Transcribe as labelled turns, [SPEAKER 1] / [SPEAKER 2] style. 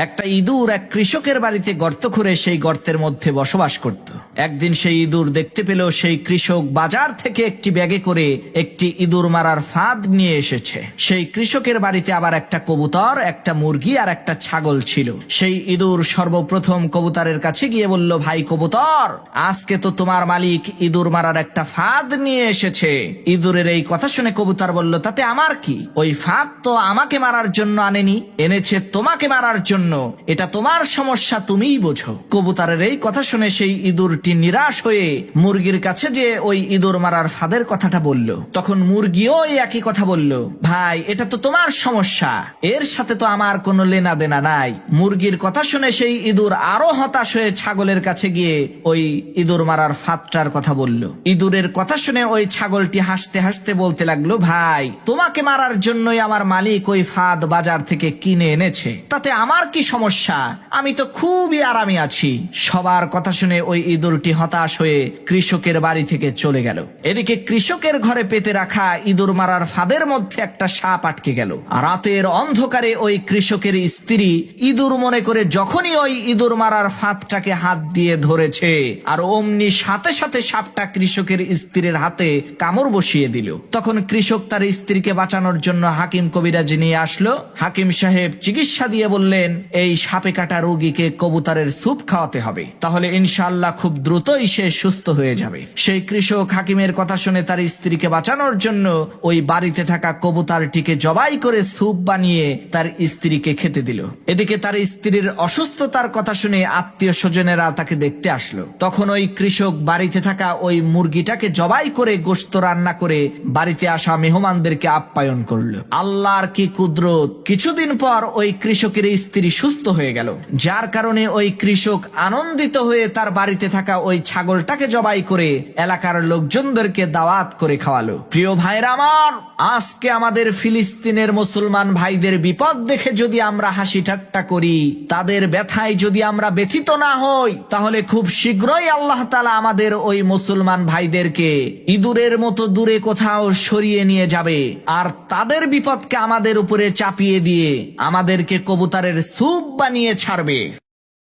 [SPEAKER 1] একটা ইঁদুর এক কৃষকের বাড়িতে গর্ত করে সেই গর্তের মধ্যে বসবাস করত। একদিন সেই ইঁদুর দেখতে পেল সেই কৃষক বাজার থেকে একটি ব্যাগে করে একটি ইঁদুর মারার ফাঁদ নিয়ে এসেছে। সেই কৃষকের বাড়িতে আবার একটা কবুতর, একটা মুরগি আর একটা ছাগল ছিল। সেই ইঁদুর সর্বপ্রথম কবুতরের কাছে গিয়ে বলল, ভাই কবুতর, আজকে তো তোমার মালিক ইঁদুর মারার একটা ফাঁদ নিয়ে এসেছে। ইঁদুরের এই কথা শুনে কবুতর বলল, তাতে আমার কি? ওই ফাঁদ তো আমাকে মারার জন্য আনেনি, এনেছে তোমাকে মারার জন্য। এটা তোমার সমস্যা, তুমিই বোঝো। কবুতরের এই কথা শুনে সেই ইঁদুরটি নিরাশ হয়ে মুরগির কাছে যে ওই ইঁদুর মারার ফাঁদের কথাটা বলল। তখন মুরগিও এই একই কথা বলল, ভাই এটা তো তোমার সমস্যা, এর সাথে তো আমার কোনো লেনা দেনা নাই। মুরগির কথা শুনে সেই ইঁদুর আরো হতাশ হয়ে ছাগলের কাছে গিয়ে ওই ইঁদুর মারার ফাঁদটার কথা বলল। ইঁদুরের কথা শুনে ওই ছাগলটি হাসতে হাসতে বলতে লাগলো, ভাই তোমাকে মারার জন্যই আমার মালিক ওই ফাঁদ বাজার থেকে কিনে এনেছে, তাতে আমার কি সমস্যা? আমি তো খুবই আরামে আছি। সবার কথা শুনে ওই ইঁদুরটি হতাশ হয়ে কৃষকের বাড়ি থেকে চলে গেল। এদিকে কৃষকের ঘরে পেতে রাখা ইঁদুর মারার ফাঁদের মধ্যে একটা সাপ আটকে গেল। রাতের অন্ধকারে ওই কৃষকের স্ত্রী ইঁদুর মনে করে যখনই ওই ইঁদুর মারার ফাঁদটাকে হাত দিয়ে ধরেছে, আর অমনি সাথে সাথে সাপটা কৃষকের স্ত্রীর হাতে কামড় বসিয়ে দিল। তখন কৃষক তার স্ত্রীকে বাঁচানোর জন্য হাকিম কবিরাজ নিয়ে আসলো। হাকিম সাহেব চিকিৎসা দিয়ে বললেন, এই সাপে কাটা রোগীকে কবুতরের স্যুপ খাওয়াতে হবে, তাহলে ইনশাআল্লাহ খুব দ্রুতই সে সুস্থ হয়ে যাবে। সেই কৃষক হাকিমের কথা শুনে তার স্ত্রীকে বাঁচানোর জন্য ওই বাড়িতে থাকা কবুতরটিকে জবাই করে স্যুপ বানিয়ে তার স্ত্রীকে খেতে দিল। এদিকে তার স্ত্রীর অসুস্থতার কথা শুনে আত্মীয় স্বজনেরা তাকে দেখতে আসলো। তখন ওই কৃষক বাড়িতে থাকা ওই মুরগিটাকে জবাই করে গোশত রান্না করে বাড়িতে আসা মেহমানদেরকে আপ্যায়ন করলো। আল্লাহর কি কুদরত! কিছুদিন পর ওই কৃষকের স্ত্রী সুস্থ হয়ে গেল, যার কারণে ওই কৃষক আনন্দিত হয়ে তার বাড়িতে থাকা ওই ছাগলটাকে জবাই করে এলাকার লোকজনদেরকে দাওয়াত করে খাওয়ালো। প্রিয় ভাইরা আমার, আজকে আমাদের ফিলিস্তিনের মুসলমান ভাইদের বিপদ দেখে যদি আমরা হাসি ঠাট্টা করি, তাদের ব্যথায় যদি আমরা ব্যথিত না হই, তাহলে খুব শীঘ্রই আল্লাহ তাআলা আমাদের ওই মুসলমান ভাইদেরকে ইঁদুরের মতো দূরে কোথাও সরিয়ে নিয়ে যাবে, আর তাদের বিপদকে আমাদের উপরে চাপিয়ে দিয়ে আমাদেরকে কবুতরের স্যুপ বানিয়ে ছাড়বে।